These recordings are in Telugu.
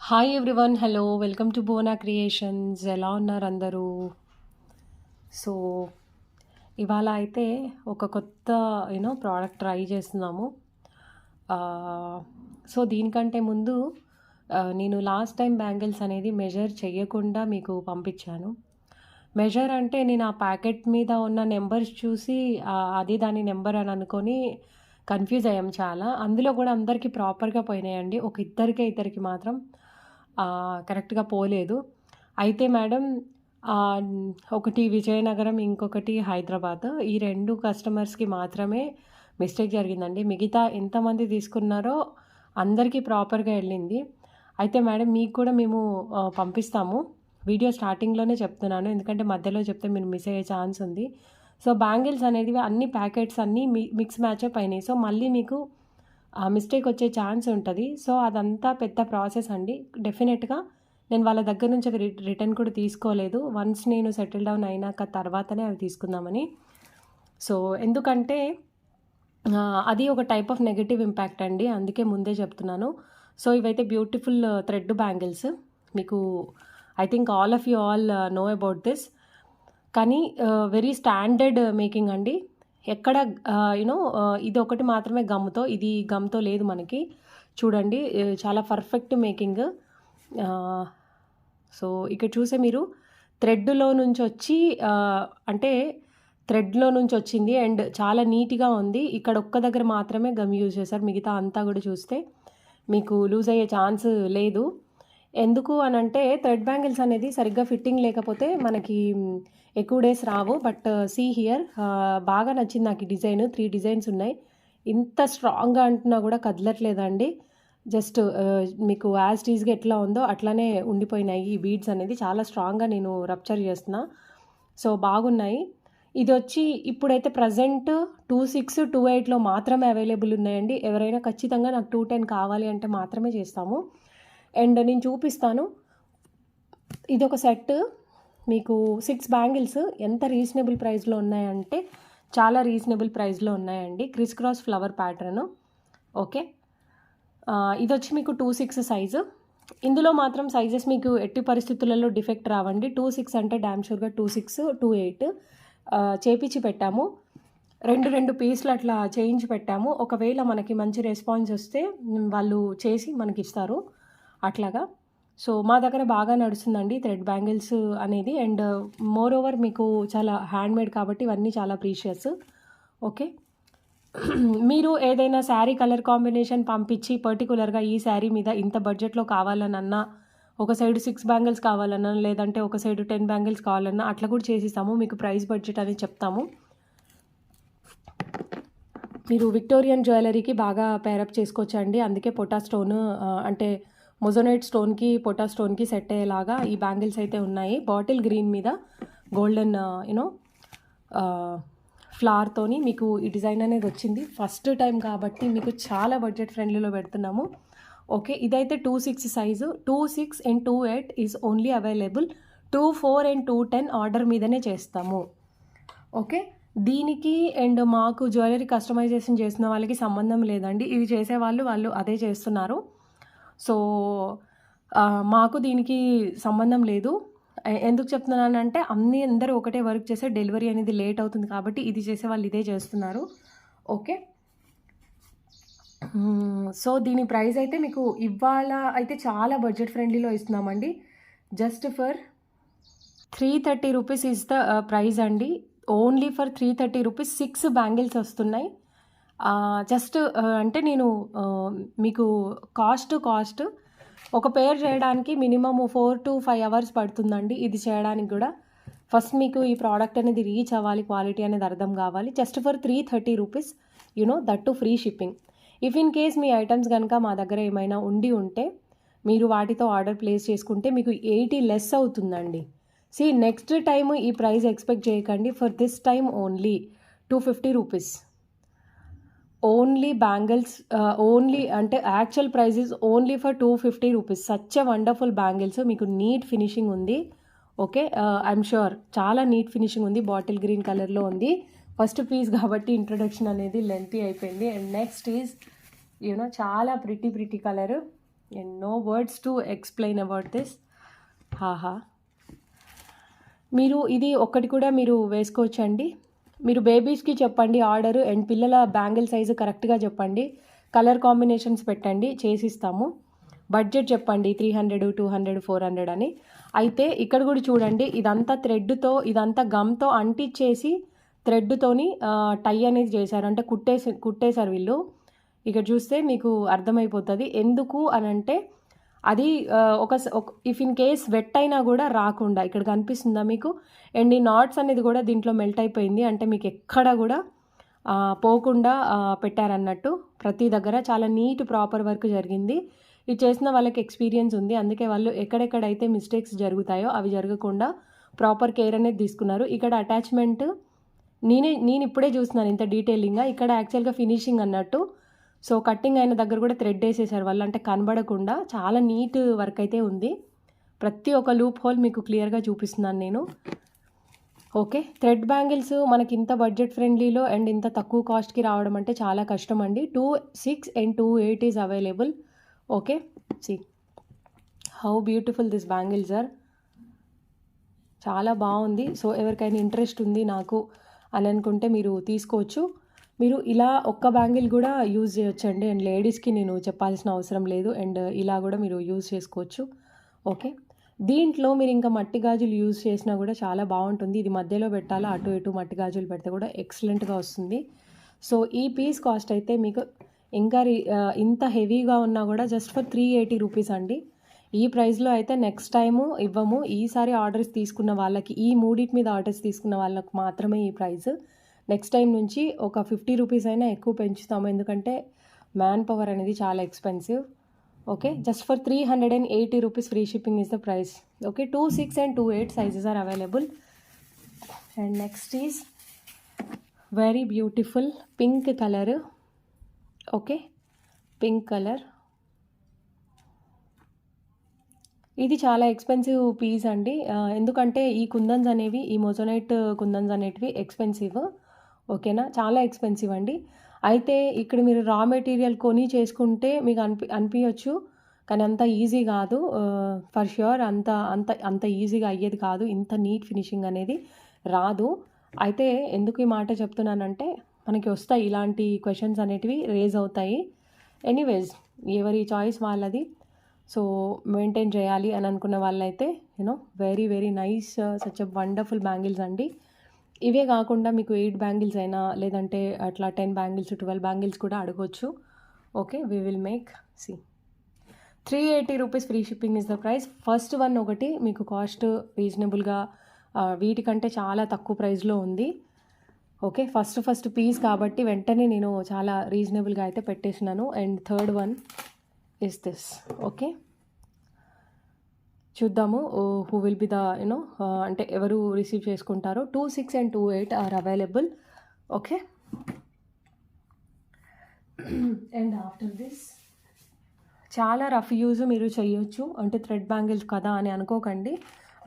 Hi everyone, hello, welcome to Bona creations. ఎలా ఉన్నారు అందరూ? సో ఇవాళ అయితే ఒక కొత్త ప్రోడక్ట్ ట్రై చేస్తున్నాము. సో దీనికంటే ముందు నేను లాస్ట్ టైం బ్యాంగిల్స్ అనేది మెజర్ చేయకుండా మీకు పంపించాను. మెజర్ అంటే నేను ఆ ప్యాకెట్ మీద ఉన్న నెంబర్స్ చూసి అది దాని నెంబర్ అని అనుకొని కన్ఫ్యూజ్ అయ్యాం చాలా. అందులో కూడా అందరికీ ప్రాపర్గా పోయినాయండి. ఒక ఇద్దరికి మాత్రం కరెక్ట్‌గా పోలేదు. అయితే మేడం ఒకటి విజయనగరం, ఇంకొకటి హైదరాబాద్. ఈ 2 కస్టమర్స్‌కి మాత్రమే మిస్టేక్ జరిగిందండి. మిగతా ఎంతమంది తీసుకున్నారో అందరికీ ప్రాపర్‌గా ఎళ్ళింది. అయితే మేడం మీకు కూడా మేము పంపిస్తాము. వీడియో స్టార్టింగ్‌లోనే చెప్తున్నాను. ఎందుకంటే మధ్యలో చెప్తే మీరు మిస్ అయ్యే ఛాన్స్ ఉంది. సో బ్యాంగిల్స్ అనేటివి అన్ని ప్యాకెట్స్ అన్నీ మిక్స్ మ్యాచ్ అప్ అయినాయి. సో మళ్ళీ మీకు మిస్టేక్ వచ్చే ఛాన్స్ ఉంటది. సో అదంతా పెద్ద ప్రాసెస్ అండి. డెఫినెట్‌గా నేను వాళ్ళ దగ్గర నుంచి అవి రిటర్న్ కూడా తీసుకోలేదు. వన్స్ నేను సెటిల్ డౌన్ అయినాక తర్వాతనే అవి తీసుకుందామని. సో ఎందుకంటే అది ఒక టైప్ ఆఫ్ నెగెటివ్ ఇంపాక్ట్ అండి. అందుకే ముందే చెప్తున్నాను. సో ఇవైతే బ్యూటిఫుల్ థ్రెడ్ బ్యాంగిల్స్. మీకు I think all of you know about this. కానీ వెరీ స్టాండర్డ్ మేకింగ్ అండి. ఎక్కడ ఇది ఒకటి మాత్రమే గమ్‌తో, ఇది గమ్‌తో లేదు మనకి. చూడండి చాలా పర్ఫెక్ట్ మేకింగ్. సో ఇక్కడ చూసే మీరు థ్రెడ్‌లో నుంచొచ్చి అంటే థ్రెడ్‌లో నుంచొచ్చింది అండ్ చాలా నీట్‌గా ఉంది. ఇక్కడ ఒక్క దగ్గర మాత్రమే గమ్ యూజ్ చేశారు. మిగతా అంతా కూడా చూస్తే మీకు లూజ్ అయ్యే ఛాన్స్ లేదు. ఎందుకు అనంటే థ్రెడ్ బ్యాంగిల్స్ అనేది సరిగ్గా ఫిట్టింగ్ లేకపోతే మనకి ఎక్కువ డేస్ రావు. బట్ సీ హియర్ బాగా నచ్చింది నాకు ఈ డిజైన్. 3 డిజైన్స్ ఉన్నాయి. ఇంత స్ట్రాంగ్‌గా అంటున్నా కూడా కదలట్లేదండి. జస్ట్ మీకు యాజ్ టీజ్‌గా ఎట్లా ఉందో అట్లానే ఉండిపోయినాయి. ఈ బీడ్స్ అనేది చాలా స్ట్రాంగ్‌గా నేను రప్చర్ చేస్తున్నా. సో బాగున్నాయి. ఇదొచ్చి ఇప్పుడైతే ప్రెజెంట్ 26, 28లో మాత్రమే అవైలబుల్ ఉన్నాయండి. ఎవరైనా ఖచ్చితంగా నాకు 210 కావాలి అంటే మాత్రమే చేస్తాము. అండ్ నేను చూపిస్తాను. ఇదొక సెట్. మీకు 6 బ్యాంగిల్స్ ఎంత రీజనబుల్ ప్రైస్‌లో ఉన్నాయంటే చాలా రీజనబుల్ ప్రైస్‌లో ఉన్నాయండి. Criss cross flower pattern. Okay. ఇదొచ్చి మీకు 26 సైజు. ఇందులో మాత్రం సైజెస్ మీకు ఎట్టి పరిస్థితులలో డిఫెక్ట్ రావండి. 26 అంటే డామ్ షూర్‌గా 26, 28 చేపిచ్చి పెట్టాము. 2 పీస్‌లు అట్లా చేయించి పెట్టాము. ఒకవేళ మనకి మంచి రెస్పాన్స్ వస్తే వాళ్ళు చేసి మనకిస్తారు అట్లాగా. సో మా దగ్గర బాగా నడుస్తుందండి థ్రెడ్ బ్యాంగిల్స్ అనేది. అండ్ మోర్ ఓవర్ మీకు చాలా హ్యాండ్మేడ్ కాబట్టి ఇవన్నీ చాలా ప్రీషియస్. ఓకే. మీరు ఏదైనా శారీ కలర్ కాంబినేషన్ పంపించి పర్టికులర్గా ఈ శారీ మీద ఇంత బడ్జెట్లో కావాలనన్నా, ఒక సైడ్ 6 బ్యాంగిల్స్ కావాలన్నా, లేదంటే ఒక సైడ్ 10 బ్యాంగిల్స్ కావాలన్నా అట్లా కూడా చేసిస్తాము. మీకు ప్రైస్ బడ్జెట్ అనేది చెప్తాము. మీరు విక్టోరియన్ జ్యువెలరీకి బాగా పేరప్ చేసుకోవచ్చండి. అందుకే పొటా స్టోన్ అంటే మొజోనైట్ స్టోన్కి పొటా స్టోన్కి సెట్ అయ్యేలాగా ఈ బ్యాంగిల్స్ అయితే ఉన్నాయి. బాటిల్ గ్రీన్ మీద గోల్డెన్ ఫ్లవర్తోని మీకు ఈ డిజైన్ అనేది వచ్చింది. ఫస్ట్ టైం కాబట్టి మీకు చాలా బడ్జెట్ ఫ్రెండ్లీలో పెడుతున్నాము. ఓకే. ఇదైతే 26 size. 26 and 28 is only available. 24 and 210 order మీదనే చేస్తాము. ఓకే. దీనికి అండ్ మాకు జ్యువెలరీ కస్టమైజేషన్ చేసిన వాళ్ళకి సంబంధం లేదండి. ఇవి చేసేవాళ్ళు అదే చేస్తున్నారు. సో మాకు దీనికి సంబంధం లేదు. ఎందుకు చెప్తున్నానంటే అందరూ ఒకటే వర్క్ చేస్తే డెలివరీ అనేది లేట్ అవుతుంది కాబట్టి ఇది చేసేవాళ్ళు ఇదే చేస్తున్నారు. ఓకే. సో దీని ప్రైస్ అయితే మీకు ఇవాళ అయితే చాలా బడ్జెట్ ఫ్రెండ్లీలో ఇస్తున్నామండి. Just for 330 rupees is the price అండి. ఓన్లీ ఫర్ 330 రూపీస్ 6 బ్యాంగిల్స్ వస్తున్నాయి. జస్ట్ అంటే నేను మీకు కాస్ట్ ఒక పేర్ చేయడానికి మినిమమ్ 4 to 5 అవర్స్ పడుతుందండి. ఇది చేయడానికి కూడా ఫస్ట్ మీకు ఈ ప్రోడక్ట్ అనేది రీచ్ అవ్వాలి, క్వాలిటీ అనేది అర్థం కావాలి. Just for 330 rupees that to free shipping. If in case me items కనుక మా దగ్గర ఏమైనా ఉంటే మీరు వాటితో ఆర్డర్ ప్లేస్ చేసుకుంటే మీకు 80 లెస్ అవుతుందండి. నెక్స్ట్ టైం ఈ ప్రైస్ ఎక్స్పెక్ట్ చేయకండి. For this time only 250 rupees. Only bangles only అంటే actual price is only for 250 rupees. Such a wonderful bangles. మీకు నీట్ ఫినిషింగ్ ఉంది. ఓకే. ఐఎమ్ షూర్ చాలా నీట్ ఫినిషింగ్ ఉంది. బాటిల్ గ్రీన్ కలర్లో ఉంది. ఫస్ట్ పీస్ కాబట్టి ఇంట్రొడక్షన్ అనేది లెంతీ అయిపోయింది. అండ్ నెక్స్ట్ ఈజ్ చాలా pretty colour. And no words to explain about this. హాహా, మీరు ఇది ఒక్కటి కూడా మీరు వేసుకోవచ్చండి. మీరు బేబీస్కి చెప్పండి ఆర్డరు, అండ్ పిల్లల బ్యాంగిల్ సైజు కరెక్ట్గా చెప్పండి, కలర్ కాంబినేషన్స్ పెట్టండి, చేసిస్తాము. బడ్జెట్ చెప్పండి 300, 200, 400 అని. అయితే ఇక్కడ కూడా చూడండి, ఇదంతా థ్రెడ్తో, ఇదంతా గమ్తో అంటించేసి థ్రెడ్తోని టై అనేది చేశారు, అంటే కుట్టేశారు వీళ్ళు. ఇక్కడ చూస్తే మీకు అర్థమైపోతుంది ఎందుకు అని అంటే, అది ఇఫ్ ఇన్ కేస్ వెట్ అయినా కూడా రాకుండా, ఇక్కడ కనిపిస్తుందా మీకు, అండ్ ఈ నాట్స్ అనేది కూడా దీంట్లో మెల్ట్ అయిపోయింది, అంటే మీకు ఎక్కడ కూడా పోకుండా పెట్టారన్నట్టు. ప్రతి దగ్గర చాలా నీట్ ప్రాపర్ వర్క్ జరిగింది. ఇది చేసిన వాళ్ళకి ఎక్స్పీరియన్స్ ఉంది, అందుకే వాళ్ళు ఎక్కడెక్కడైతే మిస్టేక్స్ జరుగుతాయో అవి జరగకుండా ప్రాపర్ కేర్ అనేది తీసుకున్నారు. ఇక్కడ అటాచ్మెంట్ నేను ఇప్పుడే చూస్తున్నాను ఇంత డీటెయిలింగ్గా. ఇక్కడ యాక్చువల్గా ఫినిషింగ్ అన్నట్టు. సో కట్టింగ్ అయిన దగ్గర కూడా థ్రెడ్ వేసేసారు వాళ్ళు, అంటే కనబడకుండా చాలా నీట్ వర్క్ అయితే ఉంది. ప్రతి ఒక్క లూప్ హోల్ మీకు క్లియర్గా చూపిస్తున్నాను నేను. ఓకే, థ్రెడ్ బ్యాంగిల్స్ మనకి ఇంత బడ్జెట్ ఫ్రెండ్లీలో అండ్ ఇంత తక్కువ కాస్ట్కి రావడం అంటే చాలా కష్టం అండి. 2.6 and 2.8 is available. Okay, see how beautiful this bangles are. చాలా బాగుంది. సో ఎవరికైనా ఇంట్రెస్ట్ ఉంది నాకు అని అనుకుంటే మీరు తీసుకోవచ్చు. మీరు ఇలా ఒక్క బ్యాంగిల్ కూడా యూజ్ చేయొచ్చండి, అండ్ లేడీస్కి నేను చెప్పాల్సిన అవసరం లేదు, అండ్ ఇలా కూడా మీరు యూజ్ చేసుకోవచ్చు. ఓకే, దీంట్లో మీరు ఇంకా మట్టి గాజులు యూజ్ చేసినా కూడా చాలా బాగుంటుంది. ఇది మధ్యలో పెట్టాలా, అటు ఇటు మట్టి గాజులు పెడితే కూడా ఎక్సలెంట్గా వస్తుంది. సో ఈ పీస్ కాస్ట్ అయితే మీకు ఇంకా ఇంత హెవీగా ఉన్నా కూడా జస్ట్ ఫర్ 380 రూపీస్ అండి. ఈ ప్రైస్లో అయితే నెక్స్ట్ టైము ఇవ్వము. ఈసారి ఆర్డర్స్ తీసుకున్న వాళ్ళకి, ఈ మూడిటి మీద ఆర్డర్స్ తీసుకున్న వాళ్ళకి మాత్రమే ఈ ప్రైస్. నెక్స్ట్ టైం నుంచి ఒక 50 రూపీస్ అయినా ఎక్కువ పెంచుతాము, ఎందుకంటే మ్యాన్ పవర్ అనేది చాలా expensive. Okay, just for 380 rupees free shipping is the price. Okay, 2.6 and 2.8 sizes are available. And next is very beautiful pink colour. Okay, pink colour. ఇది చాలా ఎక్స్పెన్సివ్ పీస్ అండి, ఎందుకంటే ఈ కుందన్స్ అనేవి, ఈ మొజోనైట్ కుందన్స్ అనేటివి ఎక్స్పెన్సివ్. ఓకేనా, చాలా ఎక్స్పెన్సివ్ అండి. అయితే ఇక్కడ మీరు రా మెటీరియల్ కొని చేసుకుంటే మీకు అనిపించవచ్చు, కానీ అంత ఈజీ కాదు. ఫర్ ష్యూర్ అంత అంత అంత ఈజీగా అయ్యేది కాదు, ఇంత నీట్ ఫినిషింగ్ అనేది రాదు. అయితే ఎందుకు ఈ మాట చెప్తున్నానంటే, మనకి వస్తాయి ఇలాంటి క్వశ్చన్స్ అనేటివి రేజ్ అవుతాయి. ఎనీవేస్, ఎవరి చాయిస్ వాళ్ళది. సో మెయింటైన్ చేయాలి అని అనుకున్న వాళ్ళైతే very very nice, such a wonderful bangles అండి. ఇవే కాకుండా మీకు 8 బ్యాంగిల్స్ అయినా, లేదంటే అట్లా 10 బ్యాంగిల్స్ 12 బ్యాంగిల్స్ కూడా అడగొచ్చు. Okay, we will make. See 380 rupees free shipping is the price. First one ఒకటి మీకు కాస్ట్ రీజనబుల్గా వీటికంటే చాలా తక్కువ ప్రైస్లో ఉంది. ఓకే, ఫస్ట్ పీస్ కాబట్టి వెంటనే నేను చాలా రీజనబుల్గా అయితే పెట్టేసినాను. And third one is this. Okay, చూద్దాము హూ విల్ బి ద అంటే ఎవరు రిసీవ్ చేసుకుంటారో. 2.6 and 2.8 are available. Okay, and after this చాలా రఫ్ యూజ్ మీరు చేయొచ్చు, అంటే థ్రెడ్ బ్యాంగిల్స్ కదా అని అనుకోకండి,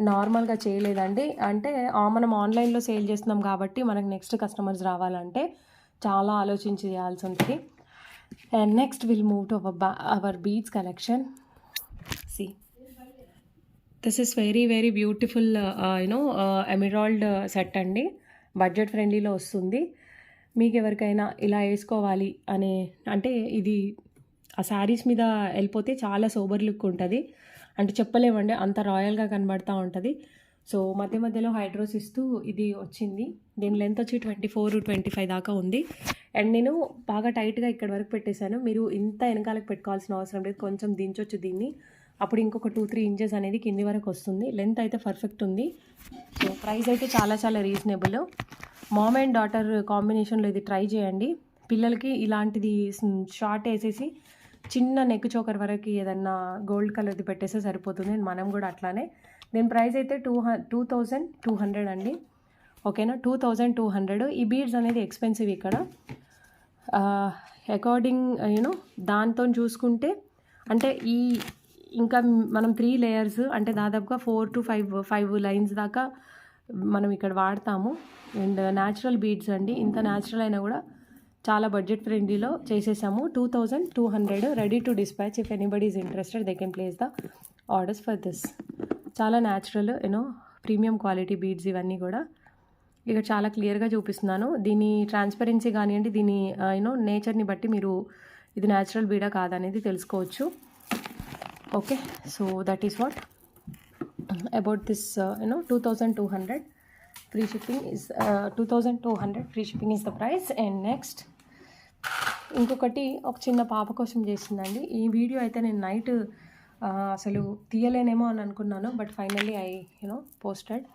నార్మల్గా చేయలేదండి. అంటే మనం ఆన్లైన్లో సేల్ చేస్తున్నాం కాబట్టి మనకు నెక్స్ట్ కస్టమర్స్ రావాలంటే చాలా ఆలోచించి చేయాల్సి ఉంటుంది. And next will move to our beads collection. See this is very very beautiful emerald set అండి, బడ్జెట్ ఫ్రెండ్లీలో వస్తుంది. మీకు ఎవరికైనా ఇలా వేసుకోవాలి అనే, అంటే ఇది ఆ శారీస్ మీద వెళ్ళిపోతే చాలా సోబర్ లుక్ ఉంటుంది, అంటే చెప్పలేమండి, అంత రాయల్గా కనబడుతూ ఉంటుంది. సో మధ్య మధ్యలో హైడ్రోస్ ఇస్తూ ఇది వచ్చింది. దీని లెంత్ వచ్చి 24-25 దాకా ఉంది. అండ్ నేను బాగా టైట్గా ఇక్కడ వరకు పెట్టేశాను. మీరు ఇంత వెనకాలకు పెట్టుకోవాల్సిన అవసరం లేదు, కొంచెం దించొచ్చు దీన్ని, అప్పుడు ఇంకొక 2-3 ఇంచెస్ అనేది కింది వరకు వస్తుంది. లెంత్ అయితే పర్ఫెక్ట్ ఉంది. సో ప్రైస్ అయితే చాలా చాలా రీజనబుల్. మామ్ అండ్ డాటర్ కాంబినేషన్లో ఇది ట్రై చేయండి. పిల్లలకి ఇలాంటిది షార్ట్ వేసేసి చిన్న నెక్ చోకర్ వరకు ఏదన్నా గోల్డ్ కలర్ది పెట్టేస్తే సరిపోతుంది. మనం కూడా అట్లానే. దీని ప్రైస్ అయితే 2200 అండి. ఓకేనా, 2200. ఈ బీడ్స్ అనేది ఎక్స్పెన్సివ్ ఇక్కడ, అకార్డింగ్ దాంతో చూసుకుంటే. అంటే ఇంకా మనం 3 లేయర్స్, అంటే దాదాపుగా 4 to 5 లైన్స్ దాకా మనం ఇక్కడ వాడతాము. అండ్ న్యాచురల్ బీడ్స్ అండి, ఇంత న్యాచురల్ అయినా కూడా చాలా బడ్జెట్ ఫ్రెండ్లీలో చేసేసాము. 2200 ready to dispatch. If anybody is interested they can place the orders for this. చాలా న్యాచురల్ ప్రీమియం క్వాలిటీ బీడ్స్ ఇవన్నీ కూడా ఇక్కడ చాలా క్లియర్గా చూపిస్తున్నాను. దీని ట్రాన్స్పరెన్సీ కానివ్వండి, దీని నేచర్ని బట్టి మీరు ఇది న్యాచురల్ బీడా కాదనేది తెలుసుకోవచ్చు. Okay, so that is what about this 2200 free shipping is 2200 free shipping is the price. And next ఇంకొకటి ఒక చిన్న పాప కోసం చేసిందండి. ఈ వీడియో అయితే నేను నైట్ అసలు తీయలేనేమో అని అనుకున్నాను, బట్ ఫైనల్లీ ఐ పోస్టెడ్.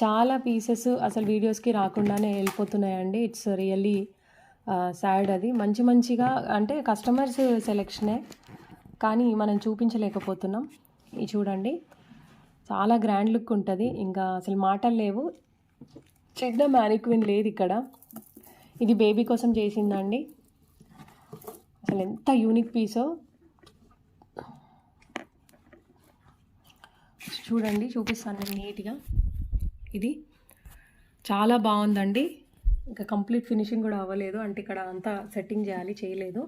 చాలా పీసెస్ అసలు వీడియోస్కి రాకుండానే వెళ్ళిపోతున్నాయండి. It's really sad. అది మంచిగా అంటే కస్టమర్స్ సెలెక్షనే, కానీ మనం చూపించలేకపోతున్నాం. ఇది చూడండి, చాలా గ్రాండ్ లుక్ ఉంటుంది. ఇంకా అసలు మాటలు లేవు. చిన్న మ్యానిక్విన్ లేదు ఇక్కడ. ఇది బేబీ కోసం చేసిందండి. అసలు ఎంత యూనిక్ పీసో చూడండి, చూపిస్తాను నేను నీట్గా. ఇది చాలా బాగుందండి. ఇంకా కంప్లీట్ ఫినిషింగ్ కూడా అవ్వలేదు, అంటే ఇక్కడ అంతా సెట్టింగ్ చేయలేదు.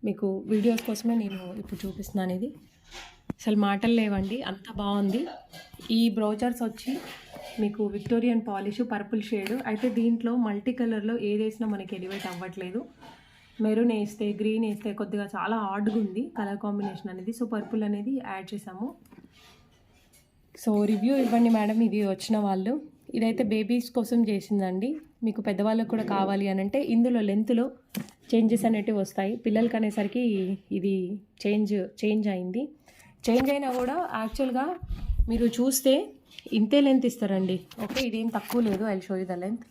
మీకు వీడియోస్ కోసమే నేను ఇప్పుడు చూపిస్తున్నాను. ఇది అసలు మాటలు లేవండి, అంత బాగుంది. ఈ బ్రోచర్స్ వచ్చి మీకు విక్టోరియన్ పాలిష్ పర్పుల్ షేడ్. అయితే దీంట్లో మల్టీ కలర్లో ఏది వేసినా మనకి ఎలివేట్ అవ్వట్లేదు. మెరూన్ వేస్తే, గ్రీన్ వేస్తే కొద్దిగా చాలా ఆడ్గా ఉంది కలర్ కాంబినేషన్ అనేది. సో పర్పుల్ అనేది యాడ్ చేసాము. సో రివ్యూ ఇవ్వండి మేడం ఇది వచ్చిన వాళ్ళు. ఇదైతే బేబీస్ కోసం చేసిందండి. మీకు పెద్దవాళ్ళకు కూడా కావాలి అని అంటే ఇందులో లెంత్లో చేంజెస్ అనేటివి వస్తాయి. పిల్లలకి అనేసరికి ఇది చేంజ్ అయింది. చేంజ్ అయినా కూడా యాక్చువల్గా మీరు చూస్తే ఇంతే లెంత్ ఇస్తారండి. ఓకే, ఇదేం తక్కువ లేదు. I show you the length.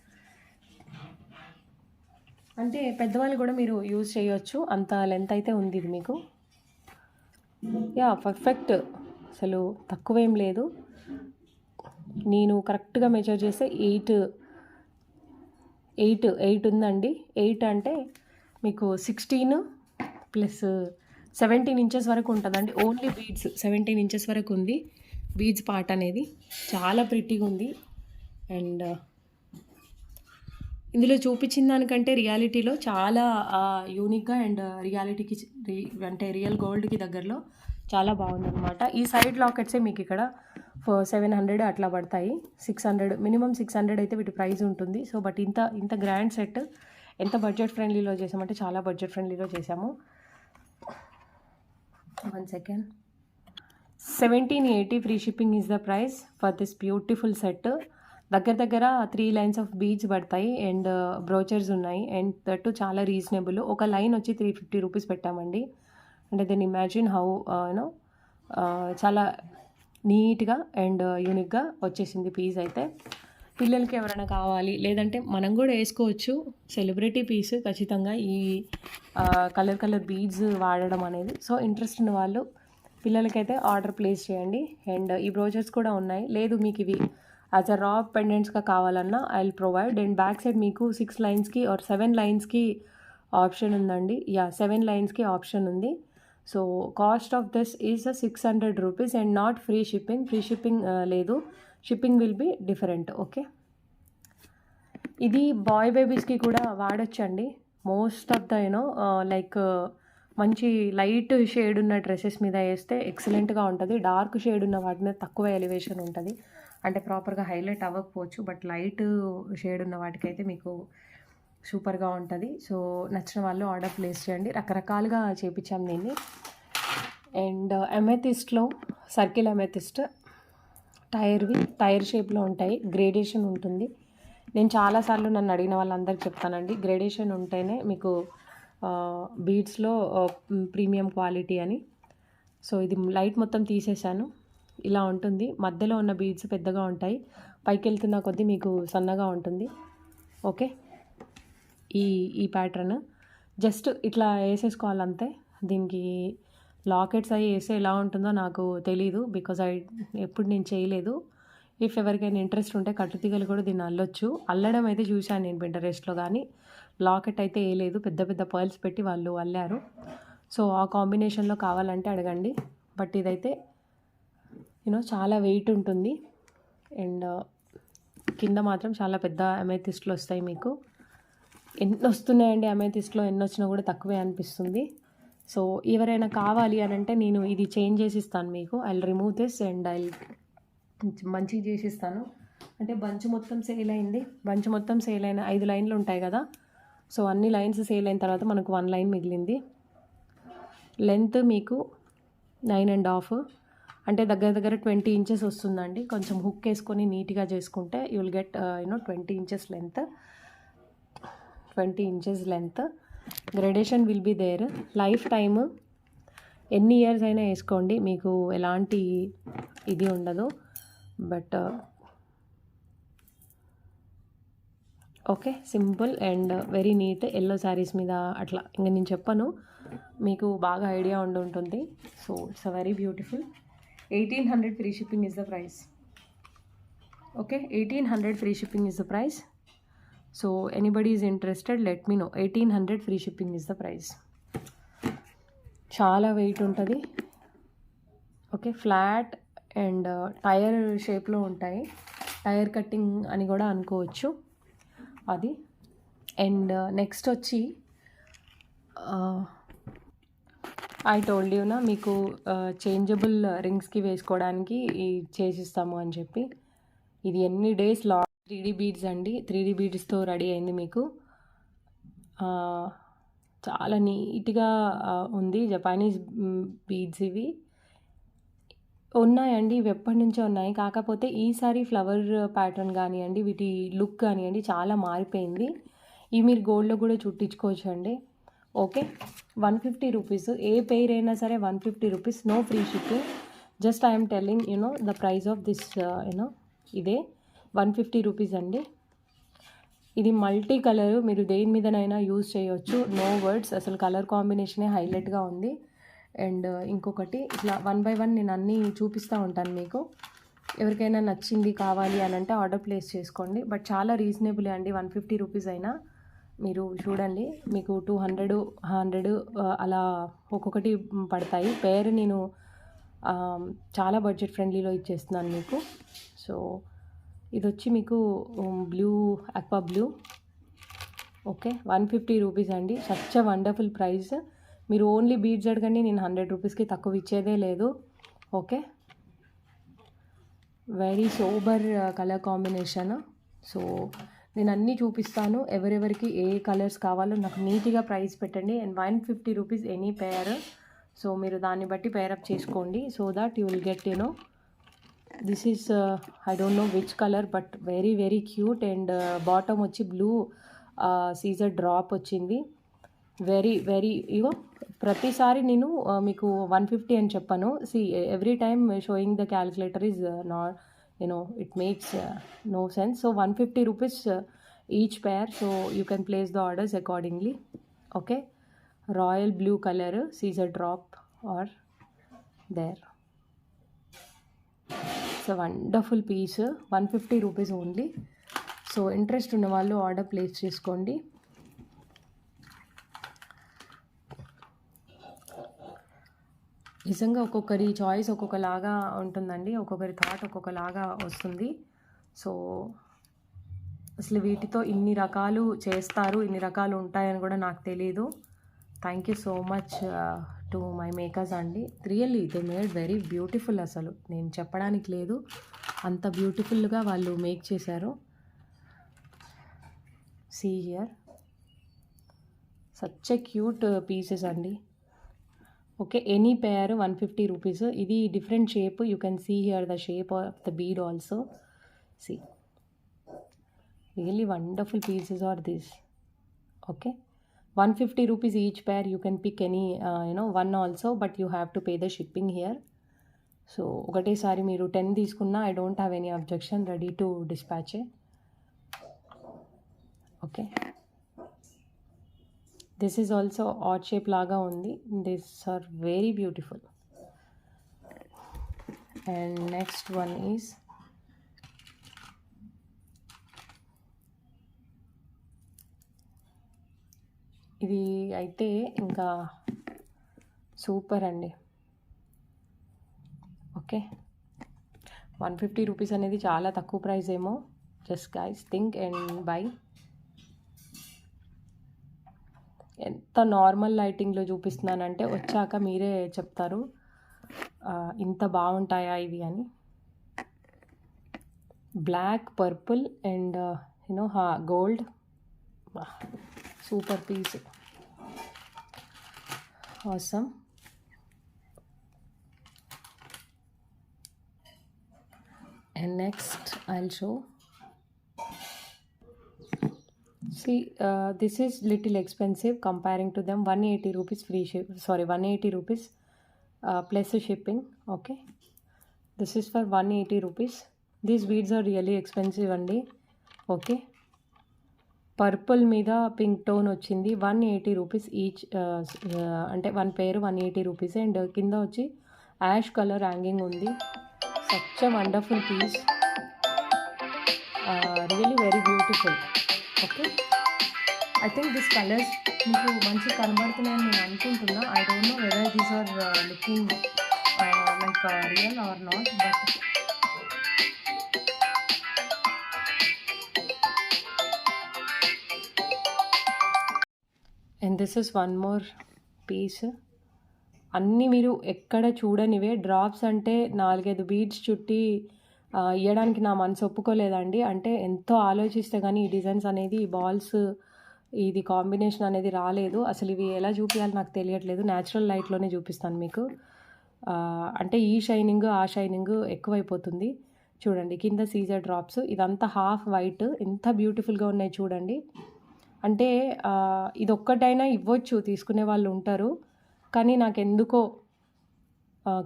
అంటే పెద్దవాళ్ళు కూడా మీరు యూజ్ చేయొచ్చు, అంత లెంత్ అయితే ఉంది ఇది మీకు. Yeah, perfect. అసలు తక్కువేం లేదు. నేను కరెక్ట్గా మెజర్ చేస్తే 8 ఉందండి. 8 అంటే మీకు 16 ప్లస్ 17 ఇంచెస్ వరకు ఉంటుందండి. ఓన్లీ బీడ్స్ 17 ఇంచెస్ వరకు ఉంది. బీడ్స్ పార్ట్ అనేది చాలా ప్రిట్టిగా ఉంది. అండ్ ఇందులో చూపించిన దానికంటే రియాలిటీలో చాలా యూనిక్గా అండ్ రియాలిటీకి అంటే రియల్ గోల్డ్కి దగ్గరలో చాలా బాగుందన్నమాట. ఈ సైడ్ లాకెట్సే మీకు ఇక్కడ 700 అట్లా పడతాయి. 600 మినిమం 600 అయితే వీటి ప్రైస్ ఉంటుంది. సో బట్ ఇంత గ్రాండ్ సెట్ ఎంత బడ్జెట్ ఫ్రెండ్లీలో చేసామంటే చాలా బడ్జెట్ ఫ్రెండ్లీలో చేసాము. 1 second. 1780 free shipping is the price for this beautiful set. దగ్గర 3 లైన్స్ ఆఫ్ బీడ్స్ పడతాయి అండ్ బ్రోచర్స్ ఉన్నాయి. అండ్ దట్టు చాలా రీజనబుల్. ఒక లైన్ వచ్చి 350 రూపీస్ పెట్టామండి. అంటే దెన్ ఇమాజిన్ హౌ చాలా నీట్గా అండ్ యూనిక్గా వచ్చేసింది పీస్. అయితే పిల్లలకి ఎవరైనా కావాలి, లేదంటే మనం కూడా వేసుకోవచ్చు. సెలబ్రిటీ పీస్ ఖచ్చితంగా ఈ కలర్ బీడ్స్ వాడడం అనేది. సో ఇంట్రెస్ట్ ఉన్న వాళ్ళు పిల్లలకైతే ఆర్డర్ ప్లేస్ చేయండి. అండ్ ఈ బ్రోచర్స్ కూడా ఉన్నాయి. లేదు మీకు ఇవి యాజ్ అ రా పెండెంట్స్గా కావాలన్నా I will provide. And back side మీకు 6 లైన్స్కి ఆర్ 7 లైన్స్కి ఆప్షన్ ఉందండి. 7 లైన్స్కి ఆప్షన్ ఉంది. So cost of this is 600 rupees and not free shipping లేదు. Shipping will be different. Okay, ఇది బాయ్ బేబీస్కి కూడా వాడచ్చండి. మోస్ట్ ఆఫ్ ద లైక్ మంచి లైట్ షేడ్ ఉన్న డ్రెస్సెస్ మీద వేస్తే ఎక్సలెంట్గా ఉంటుంది. డార్క్ షేడ్ ఉన్న వాటి మీద తక్కువ ఎలివేషన్ ఉంటుంది, అంటే ప్రాపర్గా హైలైట్ అవ్వకపోవచ్చు. బట్ లైట్ షేడ్ ఉన్న వాటికైతే మీకు సూపర్గా ఉంటుంది. సో నచ్చిన వాళ్ళు ఆర్డర్ ప్లేస్ చేయండి. రకరకాలుగా చేపించాం దీన్ని. అండ్ అమెథిస్ట్లో సర్కిల్ అమెథిస్ట్ టైర్ షేప్లో ఉంటాయి. గ్రేడేషన్ ఉంటుంది. నేను చాలాసార్లు నన్ను అడిగిన వాళ్ళందరికీ చెప్తానండి, గ్రేడేషన్ ఉంటేనే మీకు బీడ్స్లో ప్రీమియం క్వాలిటీ అని. సో ఇది లైట్ మొత్తం తీసేసాను. ఇలా ఉంటుంది. మధ్యలో ఉన్న బీడ్స్ పెద్దగా ఉంటాయి, పైకి వెళ్తున్న కొద్దీ మీకు సన్నగా ఉంటుంది. ఓకే, ఈ ప్యాటర్న్ జస్ట్ ఇట్లా వేసేసుకోవాలంతే. దీనికి లాకెట్స్ అవి వేస్తే ఎలా ఉంటుందో నాకు తెలీదు, బికాజ్ ఎప్పుడు నేను చేయలేదు. ఇఫ్ ఎవరికైనా ఇంట్రెస్ట్ ఉంటే కట్టుతీగలు కూడా దీన్ని అల్లొచ్చు. అల్లడం అయితే చూశాను నేను పింటరెస్ట్లో, కానీ లాకెట్ అయితే వేయలేదు. పెద్ద పర్ల్స్ పెట్టి వాళ్ళు అల్లారు. సో ఆ కాంబినేషన్లో కావాలంటే అడగండి. బట్ ఇదైతే చాలా వెయిట్ ఉంటుంది. అండ్ కింద మాత్రం చాలా పెద్ద అమెథిస్ట్లు వస్తాయి మీకు. ఎన్ని వస్తున్నాయండి అమెథిస్ట్లో, ఎన్ని వచ్చినా కూడా తక్కువే అనిపిస్తుంది. సో ఎవరైనా కావాలి అని అంటే నేను ఇది చేంజ్ చేసి ఇస్తాను మీకు. I will remove this and I మంచిగా చేసి ఇస్తాను. అంటే బంచ్ మొత్తం సేల్ అయింది. బంచ్ మొత్తం సేల్ అయిన 5 లైన్లు ఉంటాయి కదా, సో అన్ని లైన్స్ సేల్ అయిన తర్వాత మనకు 1 లైన్ మిగిలింది. లెంత్ మీకు 9.5 అంటే దగ్గర 20 ఇంచెస్ వస్తుందండి. కొంచెం హుక్ వేసుకొని నీట్గా చేసుకుంటే you will get 20 inches length. 20 inches length. Gradation will be there. Life time ఎన్ని ఇయర్స్ అయినా వేసుకోండి, మీకు ఎలాంటి ఇది ఉండదు. But okay, simple and very neat. Yellow saris మీద అట్లా ఇంకా నేను చెప్పను, మీకు బాగా ఐడియా ఉంటుంది. So it's a very beautiful. 1800 free shipping is the price. Okay, 1800 free shipping is the price. So anybody is interested let me know. 1800 free shipping is the price. చాలా వెయిట్ ఉంటుంది. ఓకే, ఫ్లాట్ అండ్ టైర్ షేప్లో ఉంటాయి. టైర్ కట్టింగ్ అని కూడా అనుకోవచ్చు అది. అండ్ నెక్స్ట్ వచ్చి ఐ టోల్డ్ యూనా మీకు చేంజబుల్ రింగ్స్కి వేసుకోవడానికి చేసిస్తాము అని చెప్పి. ఇది ఎన్ని డేస్ 3D బీడ్స్ అండి. 3D బీడ్స్తో రెడీ అయింది మీకు. చాలా నీట్గా ఉంది. జపానీస్ బీడ్స్ ఇవి ఉన్నాయండి, ఇవి ఎప్పటి నుంచో ఉన్నాయి. కాకపోతే ఈసారి ఫ్లవర్ ప్యాటర్న్ కానివ్వండి, వీటి లుక్ కానివ్వండి చాలా మారిపోయింది. ఇవి మీరు గోల్డ్లో కూడా చుట్టించుకోవచ్చు అండి. Okay, 150 rupees. ఏ పెయిర్ అయినా సరే 150 rupees, no free shipping. Just I'm telling the price of this ఇదే 150 రూపీస్ అండి. ఇది మల్టీ కలర్, మీరు దేని మీదనైనా యూజ్ చేయవచ్చు. నో వర్డ్స్, అసలు కలర్ కాంబినేషనే హైలైట్గా ఉంది. అండ్ ఇంకొకటి ఇట్లా 1 బై 1 నేను అన్నీ చూపిస్తూ ఉంటాను మీకు. ఎవరికైనా నచ్చింది కావాలి అని అంటే ఆర్డర్ ప్లేస్ చేసుకోండి. బట్ చాలా రీజనబుల్ అండి. 150 రూపీస్ అయినా మీరు చూడండి, మీకు 200, 100 అలా ఒక్కొక్కటి పడతాయి. పేర్ నేను చాలా బడ్జెట్ ఫ్రెండ్లీలో ఇచ్చేస్తున్నాను మీకు. సో ఇది వచ్చి మీకు blue, aqua blue. Okay, 150 rupees అండి. Such a wonderful price. మీరు ఓన్లీ బీడ్స్ అడగండి, నేను 100 రూపీస్కి తక్కువ ఇచ్చేదే లేదు. Okay, very sober colour combination. So నేను అన్నీ చూపిస్తాను. ఎవరెవరికి ఏ కలర్స్ కావాలో నాకు నీట్గా ప్రైస్ పెట్టండి. And 150 rupees any pair. So మీరు దాన్ని బట్టి పేరప్ చేసుకోండి. So that you will get this is I don't no which colour but very very cute. And bottom వచ్చి బ్లూ సీజర్ డ్రాప్ వచ్చింది. వెరీ వెరీ ప్రతిసారి నేను మీకు 150 అని చెప్పాను. Every time showing the calculator is not it makes no sense. So 150 rupees each pair. So you can place the orders accordingly. Okay, royal blue color Caesar drop or there. It's a wonderful piece. 150 rupees only. So interest ఉన్న వాళ్ళు ఆర్డర్ ప్లేస్ చేసుకోండి. నిజంగా ఒక్కొక్కరి చాయిస్ ఒక్కొక్కలాగా ఉంటుందండి. ఒక్కొక్కరి థాట్ ఒక్కొక్కలాగా వస్తుంది. సో అసలు వీటితో ఇన్ని రకాలు చేస్తారు, ఇన్ని రకాలు ఉంటాయని కూడా నాకు తెలీదు. Thank you so much to my makers అండి. Really they made very beautiful. అసలు నేను చెప్పడానికి లేదు, అంత బ్యూటిఫుల్గా వాళ్ళు మేక్ చేశారు. See here, such a cute pieces అండి. Okay, any pair 150 rupees. ఇది different shape. You can see here the shape of the bead also. See, really wonderful pieces are this. Okay, 150 rupees each pair. You can pick any one also, but you have to pay the shipping here. So ఒకటేసారి మీరు 10 తీసుకున్నా I don't have any objection, ready to dispatch. Okay, this is also odd shape లాగా ఉంది. These are very beautiful. And next one is ఇది అయితే ఇంకా సూపర్ అండి. ఓకే, 150 రూపీస్ అనేది చాలా తక్కువ ప్రైస్ ఏమో, just guys think and buy. ఎంత నార్మల్ లైటింగ్లో చూపిస్తున్నానంటే వచ్చాక మీరే చెప్తారు ఇంత బాగుంటాయా ఇవి అని. Black, purple and you know gold. Super piece, awesome. And next I'll show. See, this is little expensive comparing to them. 180 rupees free ship, sorry 180 rupees plus shipping. Okay, this is for 180 rupees. These beads are really expensive అండి. ఓకే, పర్పుల్ మీద పింక్ టోన్ వచ్చింది. 180 రూపీస్ ఈచ్, అంటే వన్ పేర్ 180 రూపీస్. అండ్ కింద వచ్చి యాష్ కలర్ హ్యాంగింగ్ ఉంది. Such a wonderful piece, really very beautiful. Okay, I think this colours మీకు మంచిగా కనబడుతున్నాయని నేను అనుకుంటున్నా. I don't know whether these are looking like real or not, but and this is one more piece. అన్నీ మీరు ఎక్కడ చూడనివే డ్రాప్స్. అంటే 4-5 బీడ్స్ చుట్టి ఇవ్వడానికి నా మనసు ఒప్పుకోలేదండి. అంటే ఎంతో ఆలోచిస్తే కానీ ఈ డిజైన్స్ అనేది, ఈ బాల్స్, ఇది కాంబినేషన్ అనేది రాలేదు. అసలు ఇవి ఎలా చూపించాలో నాకు తెలియట్లేదు. న్యాచురల్ లైట్లోనే చూపిస్తాను మీకు. అంటే ఈ షైనింగ్ ఆ షైనింగ్ ఎక్కువైపోతుంది. చూడండి కింద సీజర్ డ్రాప్స్, ఇదంతా హాఫ్ వైట్. ఎంత బ్యూటిఫుల్గా ఉన్నాయి చూడండి. అంటే ఇది ఒక్కటైనా ఇవ్వచ్చు, తీసుకునే వాళ్ళు ఉంటారు. కానీ నాకెందుకో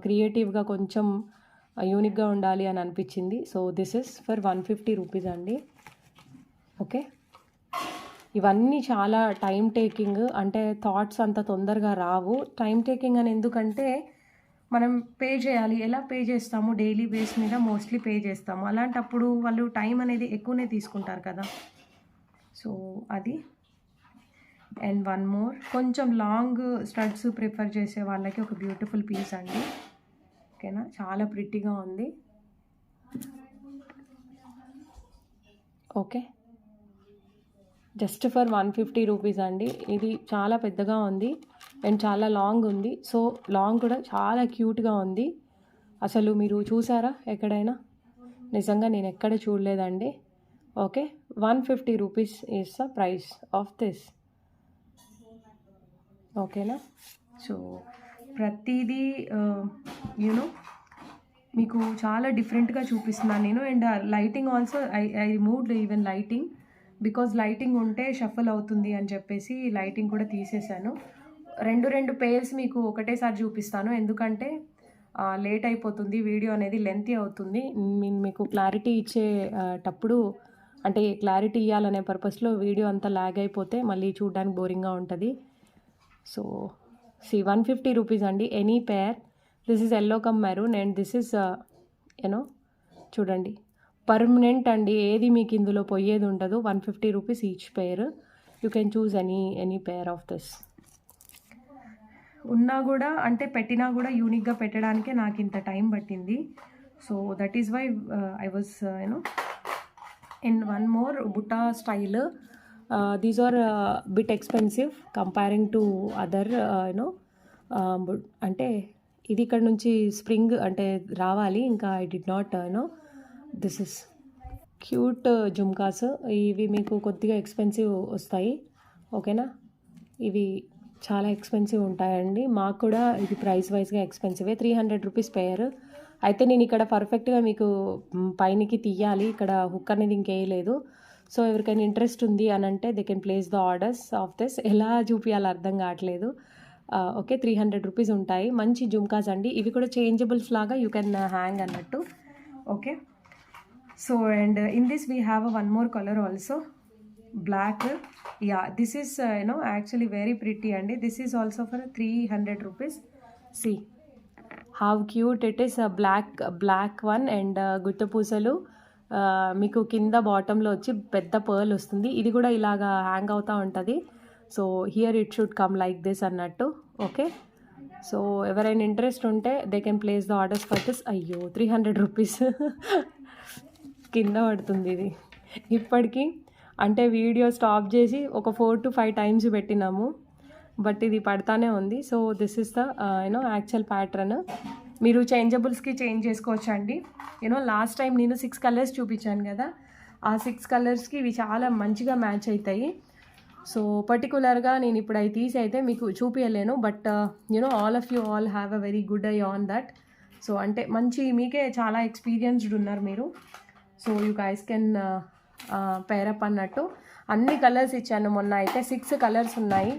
క్రియేటివ్గా కొంచెం యూనిక్గా ఉండాలి అని అనిపించింది. So this is for 150 rupees అండి. ఓకే, ఇవన్నీ చాలా టైం టేకింగ్. అంటే థాట్స్ అంత తొందరగా రావు. టైం టేకింగ్ అని ఎందుకంటే మనం పే చేయాలి. ఎలా పే చేస్తాము? డైలీ బేస్ మీద మోస్ట్లీ పే చేస్తాము. అలాంటప్పుడు వాళ్ళు టైం అనేది ఎక్కువనే తీసుకుంటారు కదా. సో అది. అండ్ వన్ మోర్, కొంచెం లాంగ్ స్టడ్స్ ప్రిఫర్ చేసే వాళ్ళకి ఒక బ్యూటిఫుల్ పీస్ అండి. ఓకేనా, చాలా ప్రిట్టిగా ఉంది. ఓకే, జస్ట్ ఫర్ 150 రూపీస్ అండి. ఇది చాలా పెద్దగా ఉంది అండ్ చాలా లాంగ్ ఉంది. సో లాంగ్ కూడా చాలా క్యూట్గా ఉంది. అసలు మీరు చూసారా ఎక్కడైనా? నిజంగా నేను ఎక్కడ చూడలేదండి. Okay, 150 rupees is the price of this. ఓకేనా, సో ప్రతిదీ యూనో మీకు చాలా డిఫరెంట్గా చూపిస్తున్నాను నేను. And lighting also I removed even lighting, because lighting ఉంటే షఫల్ అవుతుంది అని చెప్పేసి లైటింగ్ కూడా తీసేశాను. రెండు పేర్స్ మీకు ఒకటేసారి చూపిస్తాను, ఎందుకంటే లేట్ అయిపోతుంది, వీడియో అనేది లెంతీ అవుతుంది. మీకు క్లారిటీ ఇచ్చేటప్పుడు, అంటే క్లారిటీ ఇవ్వాలనే పర్పస్లో వీడియో అంతా లాగ్ అయిపోతే మళ్ళీ చూడడానికి బోరింగ్గా ఉంటుంది. సో 150 రూపీస్ అండి, any pair. This is yellow come maroon and this is you know చూడండి పర్మనెంట్ అండి. ఏది మీకు ఇందులో పోయేది ఉండదు. 150 rupees each pair. You can choose any pair of this. ఉన్నా కూడా, అంటే పెట్టినా కూడా యూనిక్గా పెట్టడానికే నాకు ఇంత టైం పట్టింది. So that is why I was you know in one more బుట్టా style. These are bit expensive comparing to other you know. అంటే ఇది ఇక్కడ నుంచి స్ప్రింగ్ అంటే రావాలి, ఇంకా I did not you know. This is cute జుమ్కాస్. ఇవి మీకు కొద్దిగా ఎక్స్పెన్సివ్ వస్తాయి. ఓకేనా, ఇవి చాలా ఎక్స్పెన్సివ్ ఉంటాయండి. మాకు కూడా ఇది ప్రైస్ వైజ్గా ఎక్స్పెన్సివే. 300 రూపీస్ పేర్. అయితే నేను ఇక్కడ పర్ఫెక్ట్గా మీకు పైనకి తీయాలి, ఇక్కడ హుక్ అనేది ఇంకేయలేదు. సో ఎవరికైనా ఇంట్రెస్ట్ ఉంది అని అంటే they can place the orders of this. ఎలా చూపించాలో అర్థం కావట్లేదు. ఓకే, 300 రూపీస్ ఉంటాయి. మంచి జుమ్కాస్ అండి. ఇవి కూడా చేంజబుల్స్ లాగా యూ కెన్ హ్యాంగ్ అన్నట్టు. Okay, so and in this we have one more colour also, black. Yeah, this is you know actually very pretty అండి. This is also for 300 rupees. See how cute it is. Black one and గుత్తపూసలు మీకు కింద బాటంలో వచ్చి పెద్ద పర్ల్ వస్తుంది. ఇది కూడా ఇలాగా హ్యాంగ్ అవుతూ ఉంటుంది. So here it should come like this అన్నట్టు. ఓకే, సో ఎవరైనా ఇంట్రెస్ట్ ఉంటే they can place the orders for this. అయ్యో 300 రూపీస్ కింద పడుతుంది ఇది. ఇప్పటికి అంటే వీడియో స్టాప్ చేసి ఒక 4 to 5 టైమ్స్ పెట్టినాము, బట్ ఇది పడతానే ఉంది. So this is the actual pattern. మీరు చేంజబుల్స్కి చేంజ్ చేసుకోవచ్చు అండి. లాస్ట్ టైం నేను 6 కలర్స్ చూపించాను కదా, ఆ 6 కలర్స్కి ఇవి చాలా మంచిగా మ్యాచ్ అవుతాయి. సో పర్టికులర్గా నేను ఇప్పుడు అవి తీసి అయితే మీకు చూపించలేను, but all of you all have a very good eye on that. So అంటే మంచి మీకే చాలా ఎక్స్పీరియన్స్డ్ ఉన్నారు మీరు. So you guys can pair up అన్నట్టు. అన్ని కలర్స్ ఇచ్చాను మొన్న అయితే, 6 కలర్స్ ఉన్నాయి.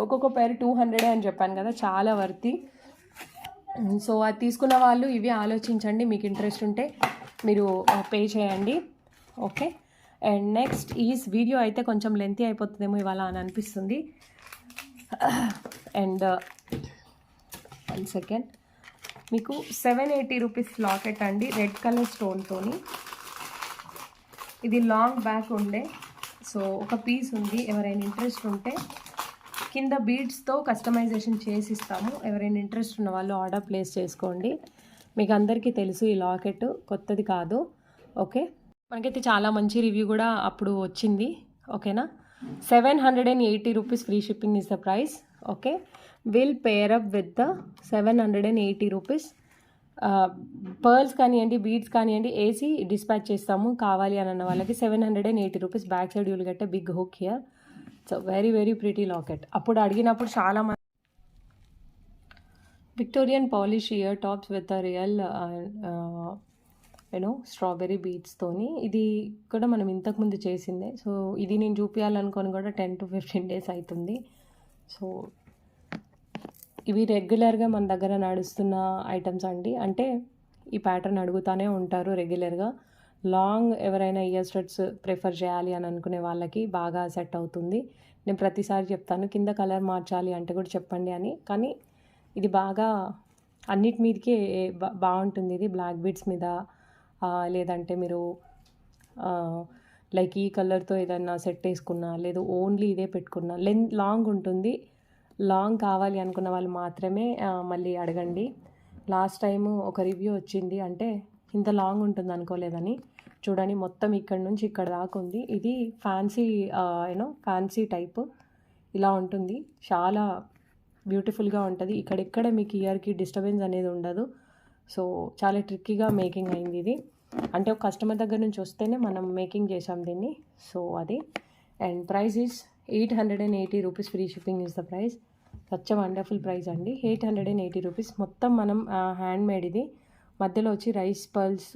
ఒక్కొక్క పేరు 200 అని చెప్పాను కదా, చాలా వర్తి. సో అది తీసుకున్న వాళ్ళు ఇవి ఆలోచించండి, మీకు ఇంట్రెస్ట్ ఉంటే మీరు పే చేయండి. Okay, and next is video అయితే కొంచెం లెంతీ అయిపోతుందేమో ఇవాళ అని అనిపిస్తుంది. అండ్ 1 సెకండ్, మీకు 780 రూపీస్ లాకెట్ అండి, రెడ్ కలర్ స్టోన్తోని. ఇది లాంగ్ బ్యాక్ ఉండే, సో ఒక పీస్ ఉంది. ఎవరైనా ఇంట్రెస్ట్ ఉంటే కింద బీడ్స్తో కస్టమైజేషన్ చేసి ఇస్తాము. ఎవరైనా ఇంట్రెస్ట్ ఉన్న వాళ్ళు ఆర్డర్ ప్లేస్ చేసుకోండి. మీకు అందరికీ తెలుసు ఈ లాకెట్ కొత్తది కాదు. ఓకే, మనకైతే చాలా మంచి రివ్యూ కూడా అప్పుడు వచ్చింది. ఓకేనా, 780 rupees free shipping is the price. Okay, will pair up with the 780 rupees. Pearls కానివ్వండి, బీడ్స్ కానివ్వండి, ఏసీ డిస్పాచ్ చేస్తాము. కావాలి అని అన్న వాళ్ళకి 780 rupees. Back side you'll get a big hook here. So very very pretty locket. అప్పుడు అడిగినప్పుడు చాలా మంది Victorian polish ear tops with real strawberry బీట్స్తోని. ఇది కూడా మనం ఇంతకుముందు చేసిందే. సో ఇది నేను చూపించాలనుకొని కూడా 10 to 15 days అవుతుంది. సో ఇవి రెగ్యులర్గా మన దగ్గర నడుస్తున్న ఐటమ్స్ అండి. అంటే ఈ ప్యాటర్న్ అడుగుతూనే ఉంటారు రెగ్యులర్గా. లాంగ్ ఎవరైనా ఇయర్ స్టడ్స్ ప్రిఫర్ చేయాలి అని అనుకునే వాళ్ళకి బాగా సెట్ అవుతుంది. నేను ప్రతిసారి చెప్తాను కింద కలర్ మార్చాలి అంటే కూడా చెప్పండి అని, కానీ ఇది బాగా అన్నిటి మీదకి బాగుంటుంది. ఇది బ్లాక్ బీడ్స్ మీద, లేదంటే మీరు లైక్ ఈ కలర్తో ఏదైనా సెట్ వేసుకున్నా, లేదు ఓన్లీ ఇదే పెట్టుకున్నా, లాంగ్ ఉంటుంది. లాంగ్ కావాలి అనుకున్న వాళ్ళు మాత్రమే మళ్ళీ అడగండి. లాస్ట్ టైము ఒక రివ్యూ వచ్చింది, అంటే ఇంత లాంగ్ ఉంటుంది అనుకోలేదని. చూడండి, మొత్తం ఇక్కడ నుంచి ఇక్కడ దాకా ఉంది. ఇది ఫ్యాన్సీ ఫ్యాన్సీ టైప్ ఇలా ఉంటుంది. చాలా బ్యూటిఫుల్గా ఉంటుంది. ఇక్కడెక్కడ మీకు ఇయర్కి డిస్టర్బెన్స్ అనేది ఉండదు. సో చాలా ట్రిక్కీగా మేకింగ్ అయింది ఇది. అంటే ఒక కస్టమర్ దగ్గర నుంచి వస్తేనే మనం మేకింగ్ చేసాం దీన్ని. సో అది. And price is 880 rupees. Free shipping is the price. Such wonderful price అండి, 880 రూపీస్. మొత్తం మనం హ్యాండ్ మేడ్. ఇది మధ్యలో వచ్చి రైస్ పర్ల్స్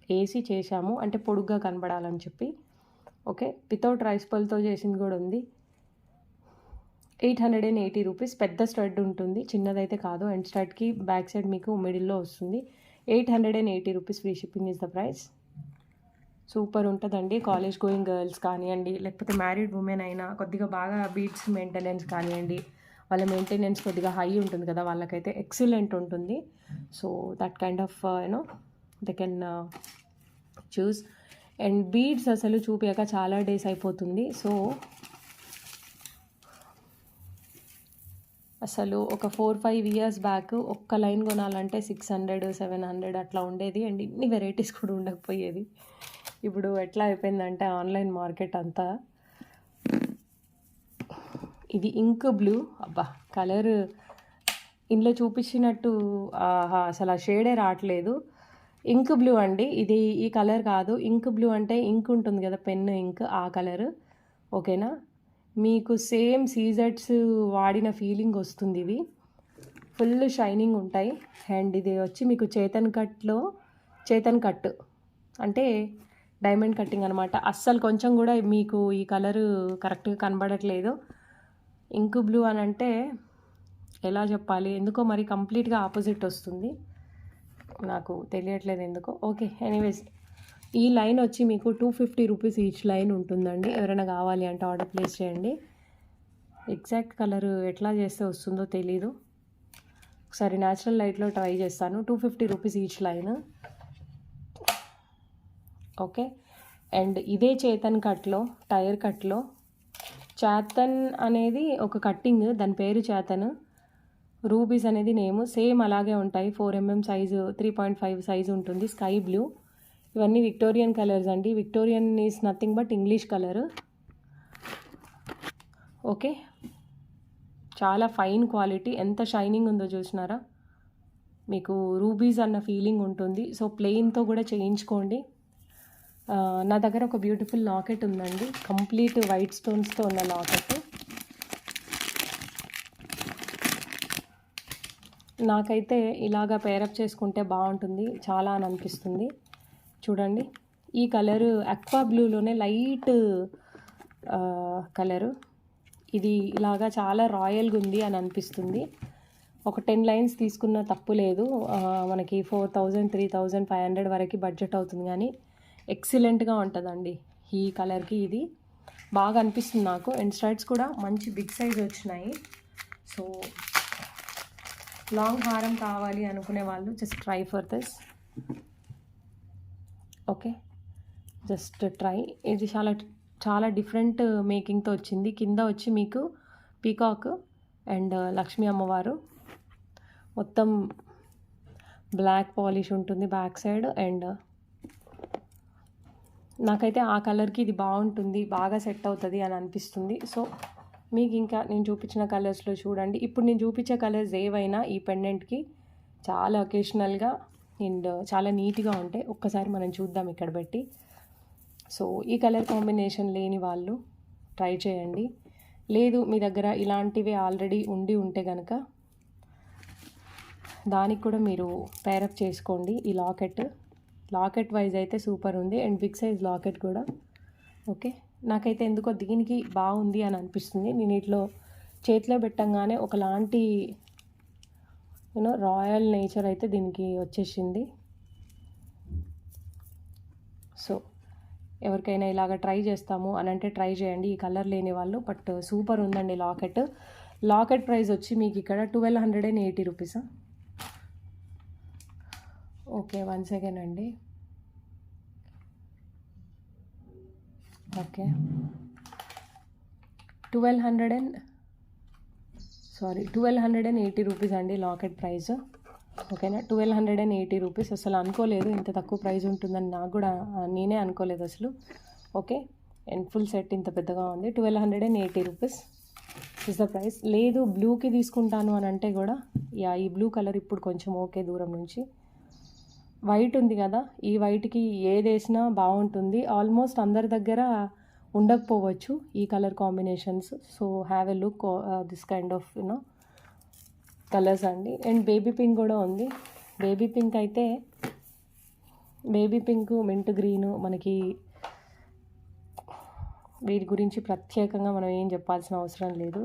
వేసి చేశాము, అంటే పొడుగ్గా కనబడాలని చెప్పి. ఓకే, వితౌట్ రైస్ పర్ల్తో చేసింది కూడా ఉంది. 880 రూపీస్. పెద్ద స్టడ్ ఉంటుంది, చిన్నదైతే కాదు. అండ్ స్టడ్కి బ్యాక్ సైడ్ మీకు మిడిల్లో వస్తుంది. 880 rupees. Free shipping is the price. Super ఉంటుందండి. కాలేజ్ గోయింగ్ గర్ల్స్ కానివ్వండి, లేకపోతే మ్యారీడ్ ఉమెన్ అయినా, కొద్దిగా బాగా బీట్స్ మెయింటెనెన్స్ కానివ్వండి, వాళ్ళ మెయింటెనెన్స్ కొద్దిగా హై ఉంటుంది కదా, వాళ్ళకైతే ఎక్సలెంట్ ఉంటుంది. So that kind of they can choose. And beads అసలు చూపించక చాలా డేస్ అయిపోతుంది. సో అసలు ఒక 4-5 years బ్యాక్ ఒక్క లైన్ కొనాలంటే 600-700 అట్లా ఉండేది. అండ్ ఇన్ని వెరైటీస్ కూడా ఉండకపోయేది. ఇప్పుడు ఎట్లా అయిపోయిందంటే ఆన్లైన్ మార్కెట్ అంతా. ఇది ఇంక్ బ్లూ. అబ్బా, కలర్ ఇందులో చూపించినట్టు అసలు ఆ షేడే రావట్లేదు. ఇంక్ బ్లూ అండి ఇది. ఈ కలర్ కాదు. ఇంక్ బ్లూ అంటే ఇంక్ ఉంటుంది కదా, పెన్ ఇంక్, ఆ కలర్. ఓకేనా, మీకు సేమ్ సీజెట్స్ వాడిన ఫీలింగ్ వస్తుంది. ఇవి ఫుల్ షైనింగ్ ఉంటాయి. అండ్ ఇది వచ్చి మీకు చేతన్ కట్ అంటే డైమండ్ కట్టింగ్ అనమాట. అస్సలు కొంచెం కూడా మీకు ఈ కలరు కరెక్ట్గా కనబడట్లేదు. ఇంక్ బ్లూ అని అంటే ఎలా చెప్పాలి, ఎందుకో మరి కంప్లీట్గా ఆపోజిట్ వస్తుంది, నాకు తెలియట్లేదు ఎందుకో. ఓకే, ఎనీవేస్ ఈ లైన్ వచ్చి మీకు 250 రూపీస్ ఈచ్ లైన్ ఉంటుందండి. ఎవరైనా కావాలి అంటే ఆర్డర్ ప్లేస్ చేయండి. ఎగ్జాక్ట్ కలర్ ఎట్లా చేస్తే వస్తుందో తెలీదు, ఒకసారి న్యాచురల్ లైట్లో ట్రై చేస్తాను. 250 rupees each line. Okay, and ఇదే చేతన్ కట్లో, టైర్ కట్లో, చేతన్ అనేది ఒక కట్టింగ్, దాని పేరు చేతన్. రూబీస్ అనేది నేమ్. సేమ్ అలాగే ఉంటాయి. 4mm సైజు, 3.5 సైజు ఉంటుంది. Sky blue. ఇవన్నీ విక్టోరియన్ కలర్స్ అండి. Victorian is nothing but English colour. Okay, చాలా ఫైన్ క్వాలిటీ. ఎంత షైనింగ్ ఉందో చూసినారా? మీకు రూబీస్ అన్న ఫీలింగ్ ఉంటుంది. సో ప్లెయిన్తో కూడా చేయించుకోండి. నా దగ్గర ఒక బ్యూటిఫుల్ లాకెట్ ఉందండి, కంప్లీట్ వైట్ స్టోన్స్తో ఉన్న లాకెట్. నాకైతే ఇలాగా పేరప్ చేసుకుంటే బాగుంటుంది చాలా అని అనిపిస్తుంది. చూడండి, ఈ కలరు అక్వా బ్లూలోనే లైట్ కలరు. ఇది ఇలాగా చాలా రాయల్గా ఉంది అని అనిపిస్తుంది. ఒక 10 లైన్స్ తీసుకున్న తప్పు లేదు. మనకి 4000 3500 వరకు బడ్జెట్ అవుతుంది, కానీ ఎక్సలెంట్గా ఉంటుందండి ఈ కలర్కి. ఇది బాగా అనిపిస్తుంది నాకు. అండ్ స్ట్రైట్స్ కూడా మంచి బిగ్ సైజ్ వచ్చినాయి. సో లాంగ్ హారం కావాలి అనుకునే వాళ్ళు just try for this. Okay, just try. ఇది చాలా చాలా డిఫరెంట్ మేకింగ్తో వచ్చింది. కింద వచ్చి మీకు పీకాక్ అండ్ లక్ష్మీ అమ్మవారు, మొత్తం బ్లాక్ పాలిష్ ఉంటుంది బ్యాక్ సైడ్. అండ్ నాకైతే ఆ కలర్కి ఇది బాగుంటుంది, బాగా సెట్ అవుతుంది అని అనిపిస్తుంది. సో మీకు ఇంకా నేను చూపించిన కలర్స్లో చూడండి. ఇప్పుడు నేను చూపించే కలర్స్ ఏవైనా ఈ పెండెంట్కి చాలా ఒకేషనల్గా అండ్ చాలా నీట్గా ఉంటాయి. ఒక్కసారి మనం చూద్దాం ఇక్కడ పెట్టి. సో ఈ కలర్ కాంబినేషన్ లేని వాళ్ళు ట్రై చేయండి. లేదు మీ దగ్గర ఇలాంటివి ఆల్రెడీ ఉండి ఉంటే కనుక దానికి కూడా మీరు పేరప్ చేసుకోండి. ఈ లాకెట్ వైజ్ అయితే సూపర్ ఉంది. అండ్ బిగ్ సైజ్ లాకెట్ కూడా. ఓకే, నాకైతే ఎందుకో దీనికి బాగుంది అని అనిపిస్తుంది. నేను ఇట్లో చేతిలో పెట్టంగానే ఒకలాంటి రాయల్ నేచర్ అయితే దీనికి వచ్చేసింది. సో ఎవరికైనా ఇలాగ ట్రై చేస్తాము అని అంటే ట్రై చేయండి, ఈ కలర్ లేని వాళ్ళు. బట్ సూపర్ ఉందండి లాకెట్ ప్రైస్ వచ్చి మీకు ఇక్కడ 1280 రూపీస్. ఓకే, 1 సెకండ్ అండి. ఓకే, 1280 రూపీస్ అండి లాకెట్ ప్రైస్. ఓకేనా, 1280 రూపీస్. అసలు అనుకోలేదు ఇంత తక్కువ ప్రైస్ ఉంటుందని. నాకు కూడా నేనే అనుకోలేదు అసలు. ఓకే, అండ్ ఫుల్ సెట్ ఇంత పెద్దగా ఉంది. 1280 రూపీస్ ఇస్ ద ప్రైస్. లేదు బ్లూకి తీసుకుంటాను అని అంటే కూడా ఈ బ్లూ కలర్ ఇప్పుడు కొంచెం ఓకే దూరం నుంచి. వైట్ ఉంది కదా, ఈ వైట్కి ఏది వేసినా బాగుంటుంది. ఆల్మోస్ట్ అందరి దగ్గర ఉండకపోవచ్చు ఈ colour combinations. So have a look this kind of colours అండి. అండ్ బేబీ పింక్ కూడా ఉంది. బేబీ పింక్ మింట్ గ్రీను, మనకి వీటి గురించి ప్రత్యేకంగా మనం ఏం చెప్పాల్సిన అవసరం లేదు.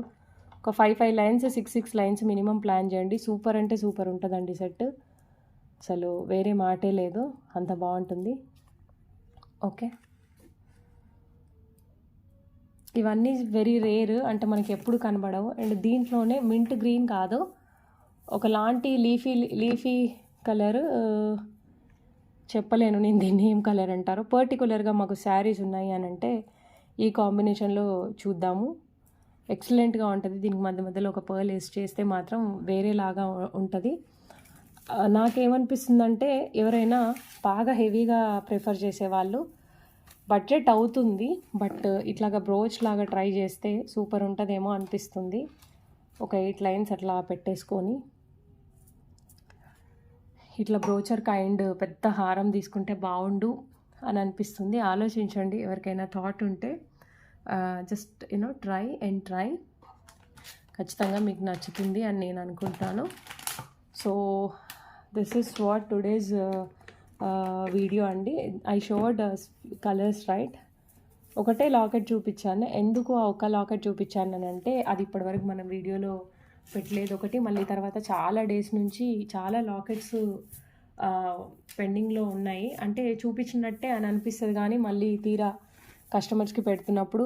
ఒక 5 లైన్స్ 6 లైన్స్ మినిమం ప్లాన్ చేయండి. సూపర్ అంటే సూపర్ ఉంటుందండి సెట్. అసలు వేరే మాటే లేదు, అంత బాగుంటుంది. ఓకే, ఇవన్నీ వెరీ రేర్, అంటే మనకి ఎప్పుడు కనబడవు. అండ్ దీంట్లోనే మింట్ గ్రీన్ కాదు, ఒకలాంటి లీఫీ కలర్, చెప్పలేను నేను దీన్ని ఏం కలర్ అంటారో. పర్టికులర్గా మాకు శారీస్ ఉన్నాయి అని అంటే ఈ కాంబినేషన్లో చూద్దాము. ఎక్సలెంట్గా ఉంటుంది. దీనికి మధ్యలో ఒక పర్ల్ వేసి చేస్తే మాత్రం వేరేలాగా ఉంటుంది. నాకేమనిపిస్తుందంటే ఎవరైనా బాగా హెవీగా ప్రిఫర్ చేసేవాళ్ళు బడ్జెట్ అవుతుంది, బట్ ఇట్లాగా బ్రోచ్ లాగా ట్రై చేస్తే సూపర్ ఉంటుందేమో అనిపిస్తుంది. ఒక 8 లైన్స్ అట్లా పెట్టేసుకొని ఇట్లా బ్రోచర్ కైండ్ పెద్ద హారం తీసుకుంటే బాగుండు అని అనిపిస్తుంది. ఆలోచించండి, ఎవరికైనా థాట్ ఉంటే జస్ట్ ట్రై. ఖచ్చితంగా మీకు నచ్చుతుంది అని నేను అనుకుంటాను. So this is what today's video అండి. I showed colours right. ఒకటే లాకెట్ చూపించాను. ఎందుకు ఆ ఒక లాకెట్ చూపించాను అని అంటే అది ఇప్పటివరకు మనం వీడియోలో పెట్టలేదు ఒకటి. మళ్ళీ తర్వాత చాలా డేస్ నుంచి చాలా లాకెట్స్ పెండింగ్లో ఉన్నాయి. అంటే చూపించినట్టే అని అనిపిస్తుంది, కానీ మళ్ళీ తీరా కస్టమర్స్కి పెడుతున్నప్పుడు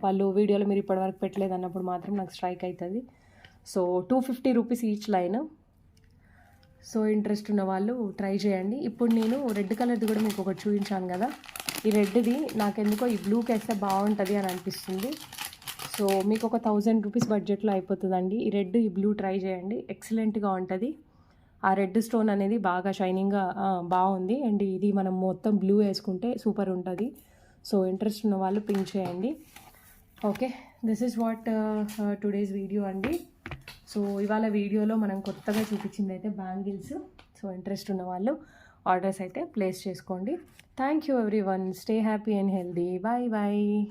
వాళ్ళు వీడియోలో మీరు ఇప్పటివరకు పెట్టలేదు అన్నప్పుడు మాత్రం నాకు స్ట్రైక్ అవుతుంది. So 250 rupees each line. So interest ఉన్న వాళ్ళు ట్రై చేయండి. ఇప్పుడు నేను రెడ్ కలర్ది కూడా మీకు ఒకటి చూపించాను కదా, ఈ రెడ్ది నాకెందుకో ఈ బ్లూకి వేస్తే బాగుంటుంది అని అనిపిస్తుంది. సో మీకు ఒక 1000 రూపీస్ బడ్జెట్లో అయిపోతుందండి. ఈ రెడ్ ఈ బ్లూ ట్రై చేయండి, ఎక్సలెంట్గా ఉంటుంది. ఆ రెడ్ స్టోన్ అనేది బాగా షైనింగ్‌గా బావుంది. అండ్ ఇది మనం మొత్తం బ్లూ వేసుకుంటే సూపర్ ఉంటది. సో, ఇంట్రెస్ట్ ఉన్న వాళ్ళు పింక్ చేయండి. Okay. This is what today's video అండి. సో, ఇవాళ వీడియోలో మనం కొత్తగా చూపించిందైతే బ్యాంగిల్స్. సో, ఇంట్రెస్ట్ ఉన్న వాళ్ళు ఆర్డర్స్ అయితే ప్లేస్ చేసుకోండి. Thank you everyone. Stay happy and healthy. Bye bye.